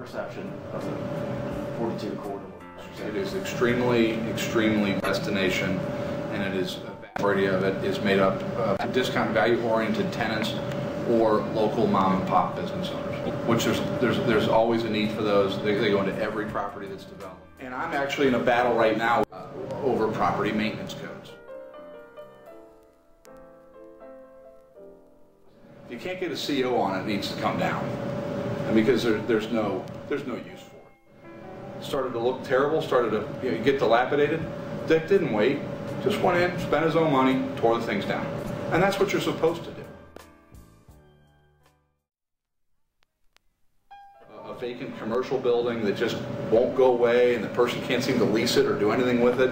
perception of the 42 corridor? It is extremely destination, and it is a majority of it is made up of discount value-oriented tenants or local mom and pop business owners, which there's always a need for those. They go into every property that's developed. And I'm actually in a battle right now over property maintenance codes. If you can't get a CO on it, it needs to come down, and because there's no use for it. Started to look terrible, started to get dilapidated. Dick didn't wait, just went in, spent his own money, tore the things down. And that's what you're supposed to do. A vacant commercial building that just won't go away and the person can't seem to lease it or do anything with it,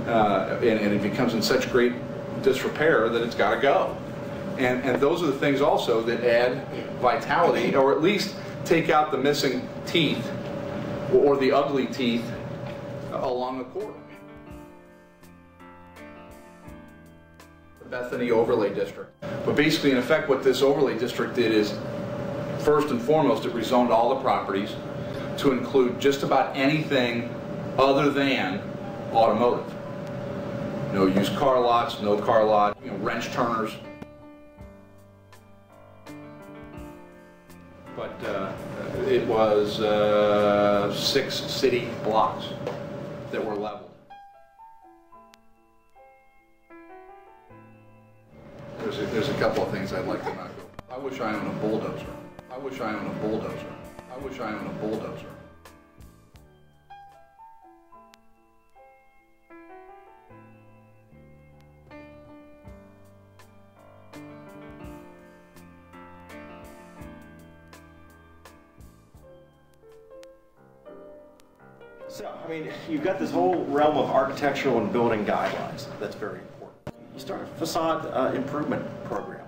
and it becomes in such great disrepair that it's got to go. And those are the things also that add vitality, or at least take out the missing teeth or the ugly teeth along the corridor. The Bethany Overlay District. But basically, in effect, what this overlay district did is, first and foremost, it rezoned all the properties to include just about anything other than automotive. No used car lots, no car lot, wrench turners. But it was 6 city blocks that were leveled. There's a couple of things I'd like to knock over. I wish I owned a bulldozer. I wish I owned a bulldozer. I wish I owned a bulldozer. So, I mean, you've got this whole realm of architectural and building guidelines. That's very important. You start a facade improvement program.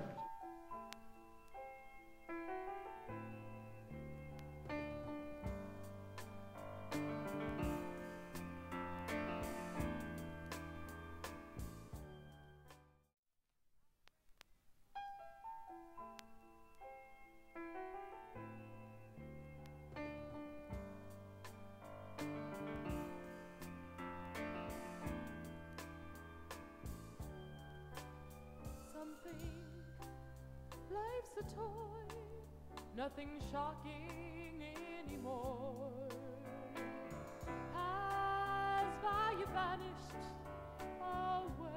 Life's a toy, nothing shocking anymore. Has by you vanished away.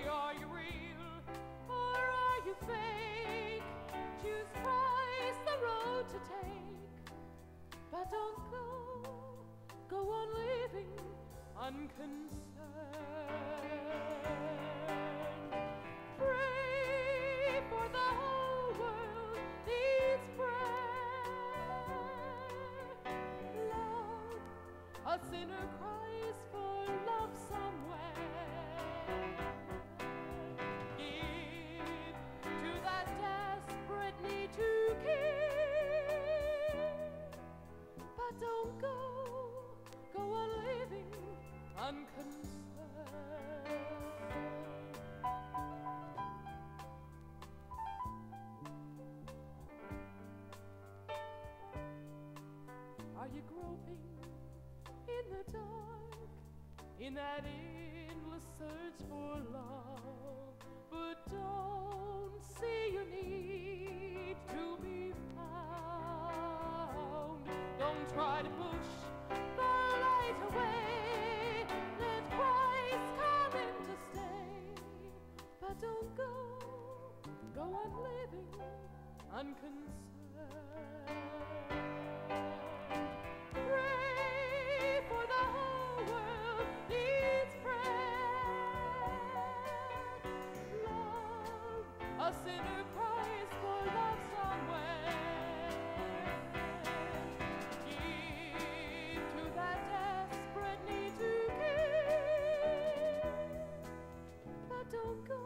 Are you real or are you fake? Choose Christ the road to take, but don't go on living unconcerned. Pray for the whole world needs prayer. Love, a sinner cries for love somewhere. Give to that desperate need to care, but don't go on living unconcerned. Are you groping in the dark, in that endless search for love, but don't see you need to be found? Don't try to push the light away, let Christ come in to stay, but don't go on living unconcerned. Pray for the whole world needs prayer. Love, a sinner cries for love somewhere. Give to that desperate need to care, but don't go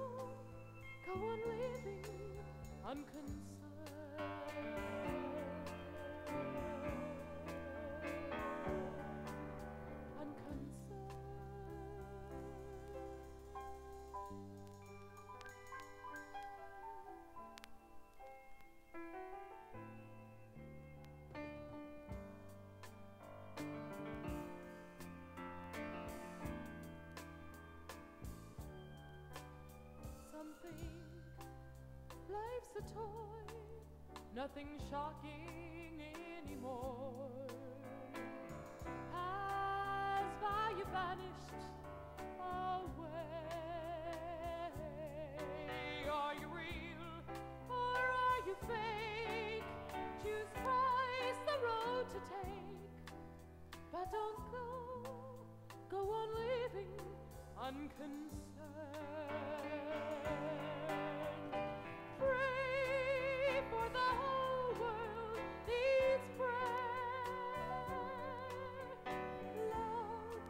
on living unconcerned. life's a toy, nothing shocking anymore. Has value vanished away? Are you real or are you fake? Choose Christ, the road to take, but don't go on living unconcerned. Pray for the whole world needs prayer. Love,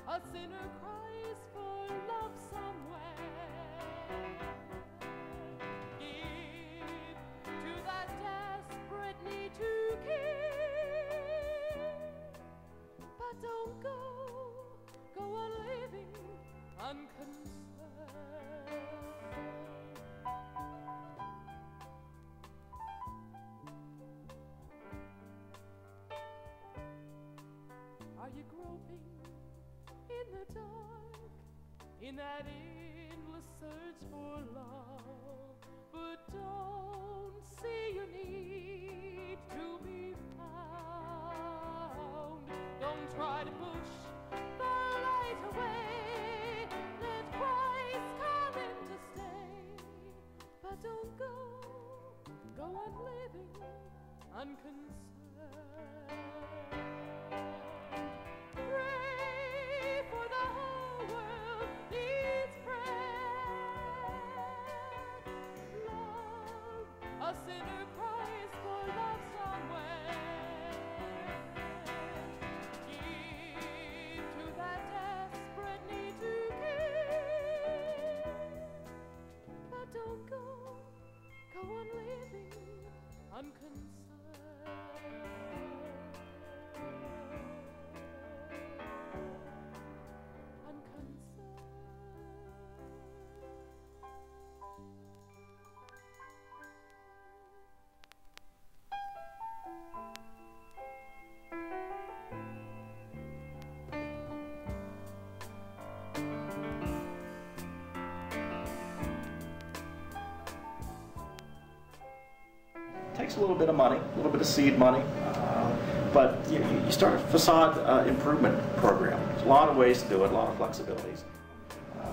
a sinner cries for love somewhere. Give to that desperate need to care, but don't go on living unconcerned. Are you groping in the dark, in that endless search for love, but don't see you need to be found? Don't try to push the light away. Let Christ come in to stay, but don't go on living unconcerned. Pray for the whole world needs prayer. Love, a sinner cries for love somewhere. Give to that desperate need to care, but don't go on living unconcerned. Takes a little bit of money, a little bit of seed money, but you start a facade improvement program. There's a lot of ways to do it, a lot of flexibilities.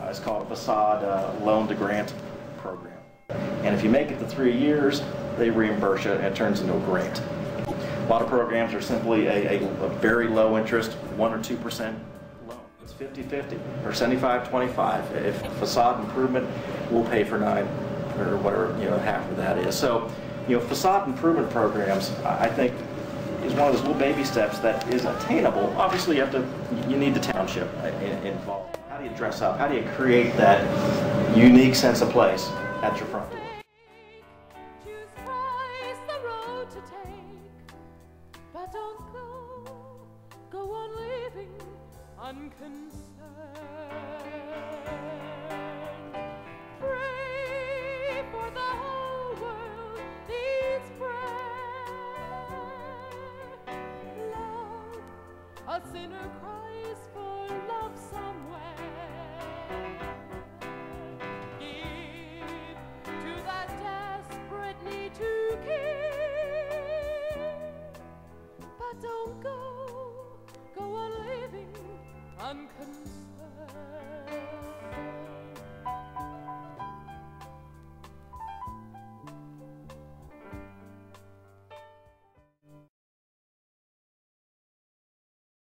It's called a facade loan to grant program. And if you make it to 3 years, they reimburse you and it turns into a grant. A lot of programs are simply a very low interest, 1 or 2% loan. It's 50-50 or 75-25. If facade improvement, we'll pay for 9 or whatever, half of that is. So, facade improvement programs, I think, is one of those little baby steps that is attainable. Obviously, you need the township involved. How do you dress up? How do you create that unique sense of place at your front door? Choose Christ, the road to take, but don't go on living unconcerned. Pray for the whole world needs prayer. Love, a sinner cries for love somewhere. Give to that desperate need to care, but don't go on living unconcerned.